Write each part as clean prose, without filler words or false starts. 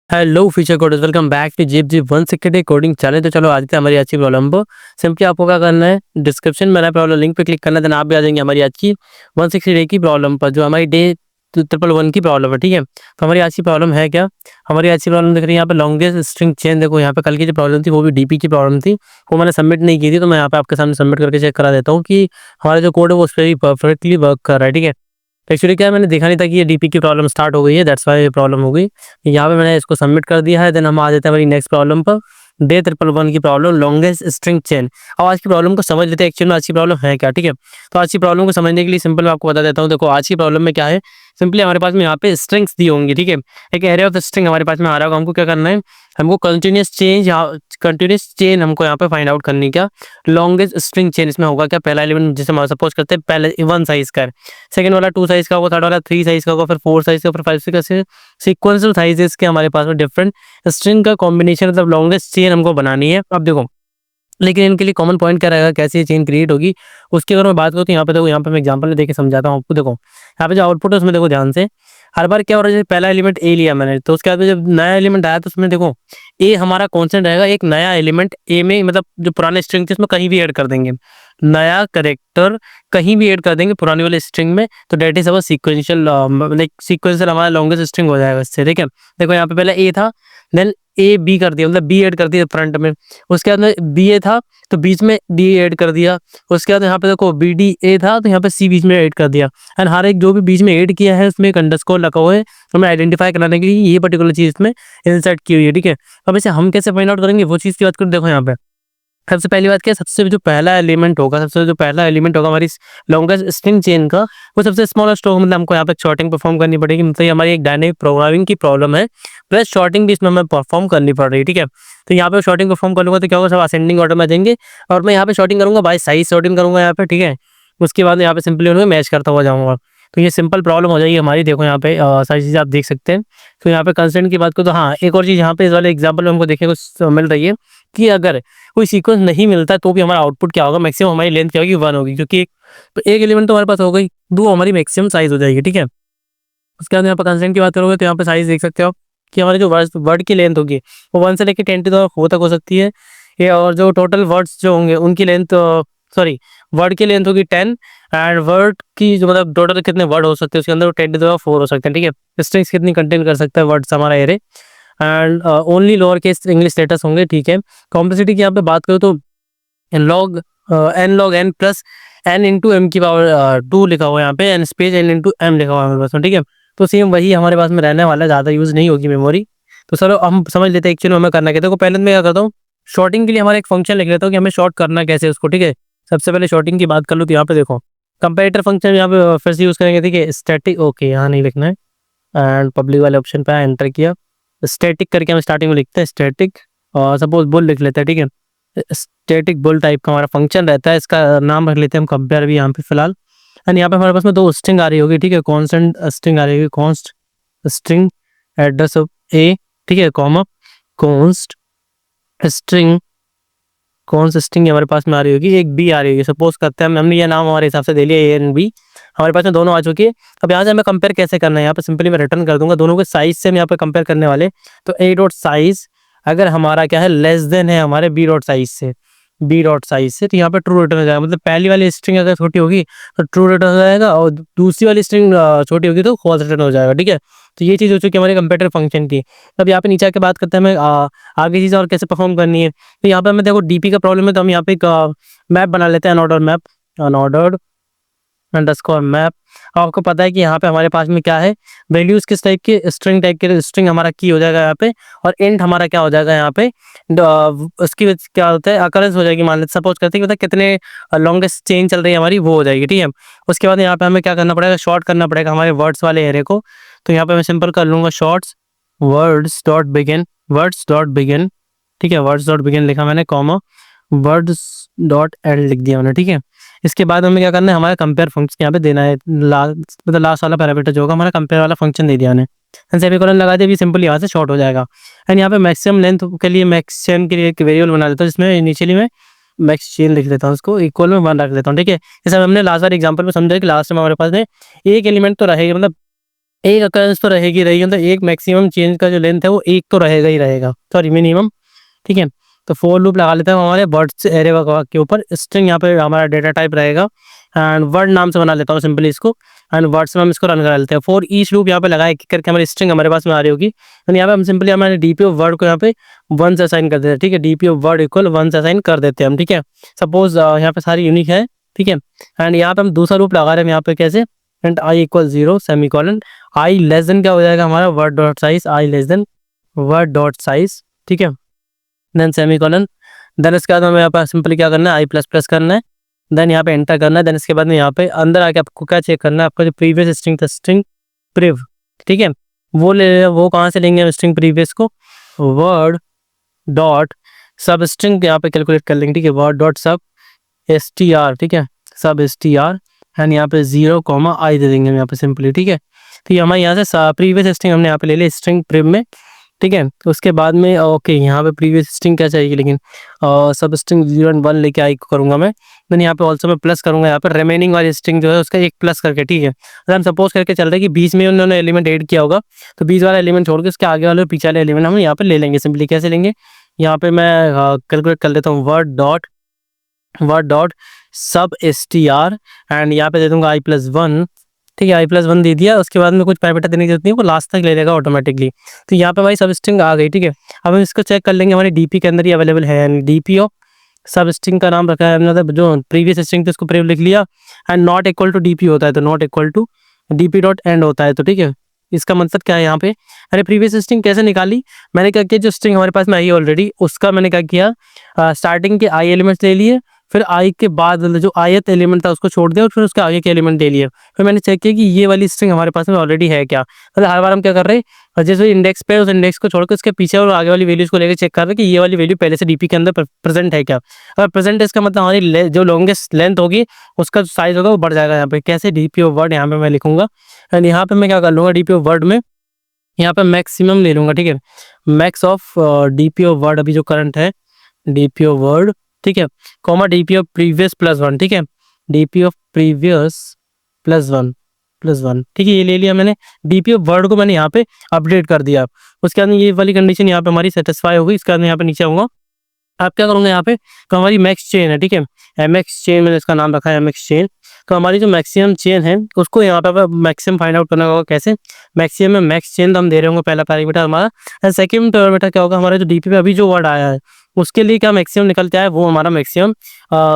Hello future coders, welcome back to जीप जी 160 coding channel. तो चलो आज से हमारी आज की प्रॉब्लम पर सिंपली आपको क्या करना है, डिस्क्रिप्शन में ना प्रॉब्लम लिंक पे क्लिक करना है, देन आप भी आ जाएंगे हमारी आज की 160 डे की प्रॉब्लम पर, जो हमारी डे 111 की प्रॉब्लम है। ठीक है, तो हमारी आज की प्रॉब्लम है क्या? हमारी आज की प्रॉब्लम देख रही है यहाँ पे लॉन्गेस्ट स्ट्रिंग चेन। देखो यहाँ पे कल की जो प्रॉब्लम थी वो भी डीपी की प्रॉब्लम थी, वो मैंने सबमिट नहीं की थी, तो मैं यहाँ पे आपके सामने सबमिट करके चेक करा देता हूँ कि हमारा जो कोड है वो उस पर भी परफेक्टली वर्क कर रहा है। ठीक है, एक्चुअली क्या है, मैंने देखा नहीं था कि ये डीपी की प्रॉब्लम स्टार्ट हो गई है, दैट्स व्हाई ये प्रॉब्लम हो गई। यहाँ पे मैंने इसको सबमिट कर दिया है। देन हम आ जाते हैं हमारी नेक्स्ट प्रॉब्लम पर, डे 111 की प्रॉब्लम लॉन्गेस्ट स्ट्रिंग चेन। अब आज की प्रॉब्लम को समझ लेते हैं, एक्चुअली में आज की प्रॉब्लम है क्या। ठीक है, तो आज की प्रॉब्लम को समझने के लिए सिंपल मैं आपको बता देता हूँ। देखो आज की प्रॉब्लम में क्या है, सिंपली हमारे पास में यहाँ पे स्ट्रिंग्स दी होंगी। ठीक है, एक एरे ऑफ स्ट्रिंग हमारे पास में आ रहा होगा, हमको क्या करना है, हमको कंटिन्यूस चेन हमको यहाँ पे फाइंड आउट करनी। क्या लॉन्गेस्ट स्ट्रिंग चेन इसमें होगा क्या, पहला एलिमेंट जैसे हम सपोज करते हैं पहले 1 साइज का है, सेकंड वाला 2 साइज का होगा, थर्ड वाला 3 साइज का होगा, फिर 4 साइज का, फिर 5 साइज का, सीक्वेंशियल साइजेस के हमारे पास में डिफरेंट स्ट्रिंग का कॉम्बिनेशन, मतलब लॉन्गेस्ट चेन हमको बनानी है। अब देखो, लेकिन इनके लिए कॉमन पॉइंट क्या रहेगा, कैसे ये चेन क्रिएट होगी, उसकी अगर मैं बात करूँ तो यहाँ पे देखो, यहाँ पे मैं एग्जांपल देके समझाता हूँ आपको। देखो यहाँ पे जो आउटपुट है उसमें देखो ध्यान से, हर बार क्या हो रहा है, जैसे पहला एलिमेंट ए लिया मैंने, तो उसके बाद में जब नया एलिमेंट आया तो उसमें देखो ए हमारा कांस्टेंट रहेगा, एक नया एलिमेंट ए में, मतलब जो पुराने स्ट्रिंग थे उसमें कहीं भी ऐड कर देंगे, नया करेक्टर कहीं भी ऐड कर देंगे पुरानी वाले स्ट्रिंग में, तो डेट is our sequential, like sequential हमारा लॉन्गेस्ट स्ट्रिंग हो जाएगा इससे। ठीक है, देखो यहाँ पे पहले ए था, देन ए बी कर दिया, मतलब बी ऐड कर दिया फ्रंट में, उसके बाद में बी ए था तो बीच में डी ऐड कर दिया, उसके बाद यहाँ पे देखो बी डी ए था तो यहाँ पे सी बीच में ऐड कर दिया, एंड हर एक जो भी बीच में ऐड किया है उसमें एक अंडरस्कोर लगा हुआ है, हमें आइडेंटिफाई कराने के लिए ये पर्टिकुलर चीज इसमें इंसर्ट की हुई है। ठीक है, अब इसे हम कैसे फाइंड आउट करेंगे वो चीज की बात करें। देखो यहाँ पे सबसे पहली बात क्या है, सबसे जो पहला एलिमेंट होगा हमारी लॉन्गेस्ट स्ट्रिंग चेन का, वो सबसे स्मॉलेस्ट होगा, मतलब हमको यहाँ पे शॉर्टिंग परफॉर्म करनी पड़ेगी, मतलब ये हमारी एक डायनेमिक प्रोग्रामिंग की प्रॉब्लम है, प्लस शॉर्टिंग भी इसमें हमें परफॉर्म करनी पड़ रही है। ठीक है, तो यहाँ पे शॉर्टिंग परफॉर्म करूंगा तो क्या होगा, सब असेंडिंग ऑर्डर में आ जाएंगे, और मैं यहाँ पे शॉर्टिंग करूंगा बाय साइज शॉर्टिंग करूंगा यहाँ पे। ठीक है, उसके बाद यहाँ पे सिंपली उन्हें मैच करता हुआ जाऊंगा, तो ये सिंपल प्रॉब्लम हो जाएगी हमारी। देखो यहाँ पे सारी चीज़ें आप देख सकते हैं। तो यहाँ पे कंस्टेंट की बात करो तो हाँ, एक और चीज़ यहाँ पे इस वाले एग्जाम्पल में हमको देखने को मिल रही है कि अगर कोई सीक्वेंस नहीं मिलता तो भी हमारा आउटपुट क्या होगा, मैक्सिमम हमारी लेंथ क्या होगी, 1 होगी, क्योंकि एक एलिमेंट तो हमारे पास हो गई, 2 हमारी मैक्सिमम साइज हो जाएगी। ठीक है, उसके बाद यहाँ पर कंस्टेंट की बात करोगे तो यहाँ पे साइज देख सकते हो कि हमारी जो वर्ड की लेंथ होगी वो 1 से लेकर 10⁴ तक हो सकती है ये, और जो टोटल वर्ड्स जो होंगे उनकी लेंथ, सॉरी, वर्ड की लेंथ होगी 10, एंड वर्ड की जो मतलब टोटल कितने वर्ड हो सकते हैं उसके अंदर वो 10⁴ हो सकते हैं। ठीक है, स्ट्रिंग्स कितनी कंटेन कर सकता है वर्ड्स हमारा array, and only lower case English letters होंगे। ठीक है, कॉम्प्लेक्सिटी की यहाँ पे बात करूँ तो log n plus n into M की पावर 2 लिखा हुआ है यहाँ पे, N space n into M लिखा हुआ है हमारे पास में। ठीक है, तो सेम वही हमारे पास में रहने वाला है, ज़्यादा यूज़ नहीं होगी मेमोरी। तो चलो हम समझ लेते हैं एक्चुअली हमें करना क्या। देखो पहले मैं क्या करता हूँ, शॉर्टिंग के लिए हमारा एक फंक्शन लिख लेता हूँ कि हमें शॉर्ट करना कैसे है उसको। ठीक है, सबसे पहले शॉर्टिंग की बात कर लूँ तो यहाँ पे देखो कंपेरेटर फंक्शन यहाँ पे फिर से यूज़ करेंगे। ठीक है, स्टैटिक, ओके यहाँ नहीं लिखना है, एंड पब्लिक वाले ऑप्शन पे एंटर किया, स्टैटिक करके हम स्टार्टिंग में लिखते हैं स्टैटिक, और सपोज बुल लिख लेते हैं। ठीक है, स्टैटिक बुल टाइप का हमारा फंक्शन रहता है, इसका नाम रख लेते हैं हम कंपेयर भी यहाँ पे फिलहाल, एंड यहाँ पे हमारे पास में 2 स्ट्रिंग आ रही होगी। ठीक है, कॉन्स्टेंट स्ट्रिंग आ रही होगी, कॉन्स्ट स्ट्रिंग एड्रेस ऑफ ए, ठीक है, कॉमा कॉन्स्ट स्ट्रिंग, कौन सा स्ट्रिंग हमारे पास में आ रही होगी, एक बी आ रही होगी, सपोज करते हैं हमने ये नाम हमारे हिसाब से दे लिया ए एंड बी, हमारे पास में दोनों आ चुकी है। अब यहाँ से हमें कंपेयर कैसे करना है, यहाँ पे सिंपली मैं रिटर्न कर दूंगा दोनों के साइज से हम यहाँ पे कंपेयर करने वाले, तो ए डॉट साइज अगर हमारा क्या है लेस देन है हमारे बी डॉट साइज से, तो यहाँ पे ट्रू रिटर्न हो जाएगा, मतलब पहली वाली स्ट्रिंग अगर छोटी होगी तो ट्रू रिटर्न हो जाएगा, और दूसरी वाली स्ट्रिंग छोटी होगी तो फॉल्स रिटर्न हो जाएगा। ठीक है, तो ये चीज़ हो चुकी है हमारे कंपेरेटर फंक्शन की। अब यहाँ पे नीचे आके बात करते हैं हमें आगे चीज़ और कैसे परफॉर्म करनी है। तो यहाँ पे हमें देखो डीपी का प्रॉब्लम है, तो हम यहाँ पे एक मैप बना लेते हैं, unordered map, unordered underscore map. आपको पता है कि यहाँ पे हमारे पास में क्या है, वैल्यूज किस टाइप के, स्ट्रिंग टाइप के, स्ट्रिंग हमारा की हो जाएगा यहाँ पे, और इंट हमारा क्या हो जाएगा यहाँ पे, उसकी वजह से क्या होता है, अकरेंस हो जाएगी, मान लेते सपोज करते हैं कि मतलब कितने लॉन्गेस्ट चेन चल रही है हमारी वो हो जाएगी। ठीक है, उसके बाद यहाँ पे हमें क्या करना पड़ेगा, शॉर्ट करना पड़ेगा हमारे वर्ड्स वाले एरे को। तो यहाँ पे मैं सिंपल कर लूंगा शॉर्ट्स वर्ड्स डॉट बिगिन, ठीक है, वर्ड्स डॉट बिगिन लिखा मैंने, कॉमा वर्ड्स डॉट एंड लिख दिया मैंने। ठीक है, इसके बाद हमें क्या करना है, हमारा कंपेयर फंक्शन यहाँ पे देना है, मतलब लास्ट वाला पैरामीटर जो होगा हमारा कंपेयर वाला फंक्शन दे दिया है, सेमीकोलन लगा दिया, भी सिंपल यहाँ से शॉर्ट हो जाएगा। एंड यहाँ पे मैक्सिमम लेंथ के लिए मैक्सिमम के लिए एक वेरिएबल बना देता हूँ, जिसमें इनिशियली मैं मैक्स चेन लिख देता हूँ, उसको इक्वल में 1 रख देता हूँ। ठीक है, जैसे हमने लास्ट वाले एग्जाम्पल में समझा कि लास्ट में हमारे पास में एक एलिमेंट तो रहेगा, मतलब एक अकरेंस तो रहेगी रहेगी, मतलब एक मैक्सिमम चेंज का जो लेंथ है वो एक तो रहेगा ही रहेगा, सॉरी मिनिमम, ठीक है। तो फोर लूप लगा लेते हैं हमारे वर्ड्स एरे के ऊपर। स्ट्रिंग यहाँ पे हमारा डेटा टाइप रहेगा एंड वर्ड नाम से बना लेता हूँ सिंपली इसको, एंड वर्ड्स में हम इसको रन करा लेते हैं। फॉर ईच लूप यहाँ पे लगाए एक करके हमारी स्ट्रिंग हमारे पास में आ रही होगी, तो यहाँ पे हम सिंपली हमारे डीपी ऑफ वर्ड को यहाँ पे 1 से असाइन कर देते हैं, ठीक है। डीपी ऑफ वर्ड इक्वल 1 से असाइन कर देते हैं हम, ठीक है। सपोज यहाँ पे सारी यूनिक है, ठीक है। एंड यहाँ पे हम दूसरा लूप लगा रहे हैं यहाँ पे कैसे, and I equal 0 semicolon, I less than क्या हो जाएगा हमारा word dot size, I less than word dot size, ठीक है। देन सेमीकोलन, देन इसके बाद हमें यहाँ पर सिंपली क्या करना है, आई प्लस प्लस करना है, देन यहाँ पे एंटर करना है। देन इसके बाद में यहाँ पे अंदर आके आपको क्या चेक करना है, आपका जो प्रीवियस स्ट्रिंग था स्ट्रिंग प्रिव, ठीक है, वो ले, वो कहाँ से लेंगे स्ट्रिंग प्रीवियस को, वर्ड डॉट सब स्ट्रिंग यहाँ पे कैलकुलेट कर लेंगे, ठीक है। वर्ड डॉट सब str, ठीक है, सब str एंड यहाँ पे 0 आई दे देंगे हम यहाँ पे सिंपली, ठीक है। तो ये हमारे यहाँ से प्रीवियस स्ट्रिंग हमने यहाँ पे ले लिया स्ट्रिंग प्रिव में, ठीक है। उसके बाद में ओके यहाँ पे प्रीवियस स्ट्रिंग क्या चाहिए, लेकिन सब स्ट्रिंग 0 एंड 1 लेके आई करूँगा मैं। देन यहाँ पे ऑल्सो मैं प्लस करूँगा यहाँ पे रिमेनिंग वाली स्ट्रिंग जो है उसका एक प्लस करके, ठीक है। अगर हम सपोज करके चल रहे हैं कि बीच में उन्होंने एलिमेंट ऐड किया होगा, तो बीच वाला एलिमेंट छोड़ के उसके आगे वाले पीछे वाले एलिमेंट हम यहाँ पे ले लेंगे सिंपली। कैसे लेंगे, यहाँ पे मैं कैलकुलेट कर लेता हूँ वर्ड डॉट सब str एंड यहाँ पे दे दूंगा i+1, ठीक है। i+1 दे दिया, उसके बाद में कुछ पैरामीटर देने की जरूरत नहीं है, वो लास्ट तक ले लेगा ऑटोमेटिकली। तो यहाँ पे भाई सब स्ट्रिंग आ गई, ठीक है। अब हम इसको चेक कर लेंगे हमारी डीपी के अंदर ही अवेलेबल है, यानी डीपी ऑफ सब स्ट्रिंग का नाम रखा है हमने, मतलब जो प्रीवियस स्ट्रिंग थी उसको प्रीव लिख लिया, and not equal to DP होता है, तो not equal to DP dot end होता है, तो ठीक है। इसका मतलब क्या है यहाँ पे, अरे प्रीवियस स्ट्रिंग कैसे निकाली, मैंने क्या किया, जो स्ट्रिंग हमारे पास में आई ऑलरेडी उसका मैंने क्या किया, स्टार्टिंग के आई एलिमेंट्स ले लिए, फिर आई के बाद जो आयत एलिमेंट था उसको छोड़ दिया और फिर उसके आगे के एलिमेंट ले लिए। फिर मैंने चेक किया कि ये वाली स्ट्रिंग हमारे पास में ऑलरेडी है क्या, मतलब हर बार हम क्या कर रहे हैं, जैसे इंडेक्स पे उस इंडेक्स को छोड़कर उसके पीछे और आगे वाली वैल्यूज को लेकर चेक कर रहे हैं कि ये वाली वैल्यू पहले से डीपी के अंदर प्रेजेंट है क्या। अगर प्रेजेंट है इसका मतलब हमारी जो लॉन्गेस्ट लेंथ होगी उसका साइज होगा वो बढ़ जाएगा। यहाँ पे कैसे, डीपी ऑफ वर्ड यहाँ पे मैं लिखूंगा, एंड यहाँ पे मैं क्या कर लूँगा, डीपी ऑफ वर्ड में यहाँ पे मैक्सिमम ले लूँगा, ठीक है। Max of DP of word अभी जो करंट है, डीपी ऑफ वर्ड, ठीक है, कॉमा डीपी ऑफ प्रीवियस +1, ठीक है, डीपी ऑफ प्रीवियस +1, ठीक है। ये ले लिया मैंने, डीपी ऑफ वर्ड को मैंने यहाँ पे अपडेट कर दिया। उसके बाद ये वाली कंडीशन यहाँ पे हमारी सेटिस्फाई होगी। इसके बाद मैं यहाँ पे नीचे आऊँगा, आप क्या करूँगा यहाँ पे, तो हमारी मैक्स चेन है, ठीक है, एमएक्स चेन मैंने इसका नाम रखा है एमएक्स चेन। तो हमारी जो मैक्सिमम चेन है उसको यहाँ पे मैक्सिमम फाइंड आउट करना होगा। कैसे, मैक्सिमम में मैक्स चेन तो हम दे रहे होंगे पहला पैरामीटर हमारा, एंड सेकंड पैरामीटर क्या होगा, हमारा जो डीपी पे अभी जो वर्ड आया है उसके लिए क्या मैक्सिमम निकल के आए वो हमारा मैक्सिमम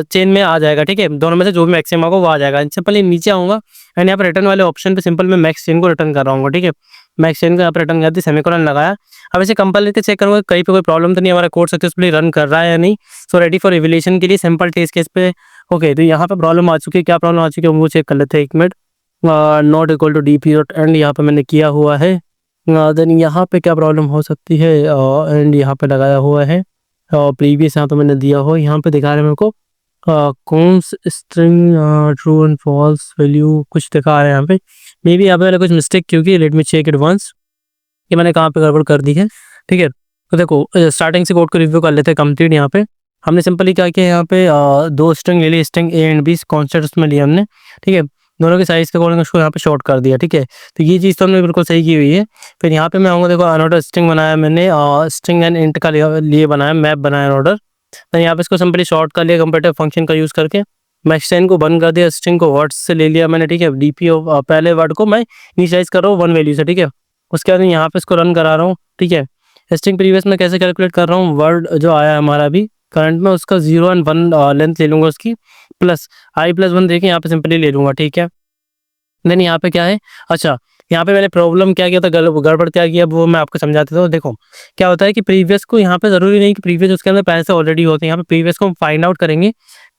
चेन में आ जाएगा, ठीक है। दोनों में से जो भी मैक्सिमम होगा वो आ जाएगा। सिंपली नीचे आऊँगा एंड यहाँ पर रिटर्न वाले ऑप्शन पे सिंपल मैं मैक्स चेन को रिटर्न कर रहा हूँ, ठीक है। मैक्स चेन को यहाँ पर रिटर्न कर दी, सेमीकोलन लगाया। अब इसे कंपाइल करके चेक करूँगा कहीं पे कोई प्रॉब्लम तो नहीं, हमारा कोड सक्सेसफुली रन कर रहा है या नहीं। सो रेडी फॉर रिविलेशन के लिए सिंपल टेस्ट केस पे ओके। तो यहाँ पे प्रॉब्लम आ चुकी है, क्या प्रॉब्लम आ चुकी है वो चेक कर लेते हैं, एक minute. Not equal to DP dot end यहाँ पे मैंने किया हुआ है, देन यहाँ पे क्या प्रॉब्लम हो सकती है, एंड यहाँ पे लगाया हुआ है, प्रीवियस यहाँ पे मैंने दिया हो, यहाँ पे दिखा रहा है मेरे को कौन string true and false value कुछ दिखा रहा है यहाँ पे, मे बी यहाँ पे मैंने कुछ मिस्टेक क्योंकि let me check it once कि मैंने कहाँ पे गड़बड़ कर दी है, ठीक है। तो देखो स्टार्टिंग से कोड को रिव्यू कर लेते हैं कंप्लीट। यहाँ पे हमने सिंपली क्या किया, यहाँ पे दो स्ट्रिंग ले ली, string A and B constant उसमें लिया हमने, ठीक है। दोनों के साइज के अकॉर्डिंग उसको यहाँ पे शॉर्ट कर दिया, ठीक है। तो ये चीज़ तो हमने बिल्कुल सही की हुई है। फिर यहाँ पे मैं आऊँगा, देखो अनऑर्डर स्ट्रिंग बनाया मैंने, स्ट्रिंग एंड इंट का लिए बनाया, मैप बनाया अनऑर्डर। तो यहाँ पे इसको सिंपली शॉर्ट कर लिया कंपेरेटिव फंक्शन का यूज़ करके, मैक्स चेन को बंद कर दिया, स्ट्रिंग को वर्ड्स से ले लिया मैंने, ठीक है। डीपी ऑफ पहले वर्ड को मैं इनिशियलाइज कर रहा हूँ 1 वैल्यू से, ठीक है। उसके बाद यहाँ पे इसको रन करा रहा हूँ, ठीक है। स्ट्रिंग प्रीवियस में कैसे कैलकुलेट कर रहा हूँ, वर्ड जो आया हमारा अभी करंट में उसका 0 एंड 1 लेंथ ले लूँगा उसकी, प्लस i+1 देके यहाँ पे सिंपली ले लूँगा, ठीक है। देन यहाँ पे क्या है, अच्छा यहाँ पे मैंने प्रॉब्लम क्या किया था, गड़बड़ क्या किया वो मैं आपको समझा देता हूँ। देखो क्या होता है कि प्रीवियस को यहाँ पे ज़रूरी नहीं कि प्रीवियस उसके अंदर पहले से ऑलरेडी होते हैं, यहाँ पे प्रीवियस को हम फाइंड आउट करेंगे।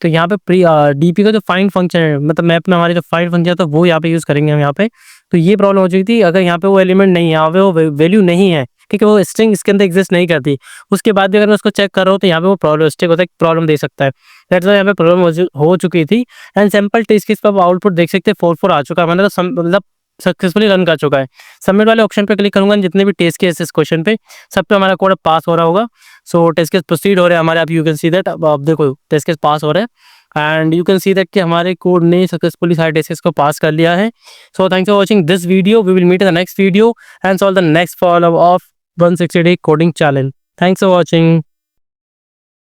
तो यहाँ पे डीपी का जो फाइंड फंक्शन है, मतलब मैप में हमारे जो फाइंड फंक्शन है तो वो यहाँ पे यूज़ करेंगे हम यहाँ पे। तो ये प्रॉब्लम हो चुकी थी, अगर यहाँ पे वो एलिमेंट नहीं है, यहाँ पे वो वैल्यू नहीं है, ठीक है, वो स्ट्रिंग इसके अंदर एग्जिस्ट नहीं करती, उसके बाद भी अगर मैं उसको चेक कर रहा हूँ तो यहाँ पे वो प्रॉब्लम होता है, प्रॉब्लम दे सकता है। दैट्स व्हाई यहाँ पे प्रॉब्लम हो चुकी थी। एंड सैम्पल टेस्ट केस पर आउटपुट देख सकते हैं 4 आ चुका है, मतलब सक्सेसफुली रन कर चुका है। सबमिट वाले ऑप्शन पे क्लिक करूंगा, जितने भी टेस्ट केस इस क्वेश्चन पे सब पे हमारा कोड पास हो रहा होगा। सो टेस्ट केस प्रोसीड हो रहे हैं हमारे, आप यू कैन सी दैट, अब आप देखो टेस्ट केस पास हो रहे हैं। And you can see that कि हमारे कोड ने सक्सेसफुली सारे टेस्ट को पास कर लिया है। So thanks for watching this video, we will meet in the next video and solve the next problem of 160 day coding challenge. Thanks for watching.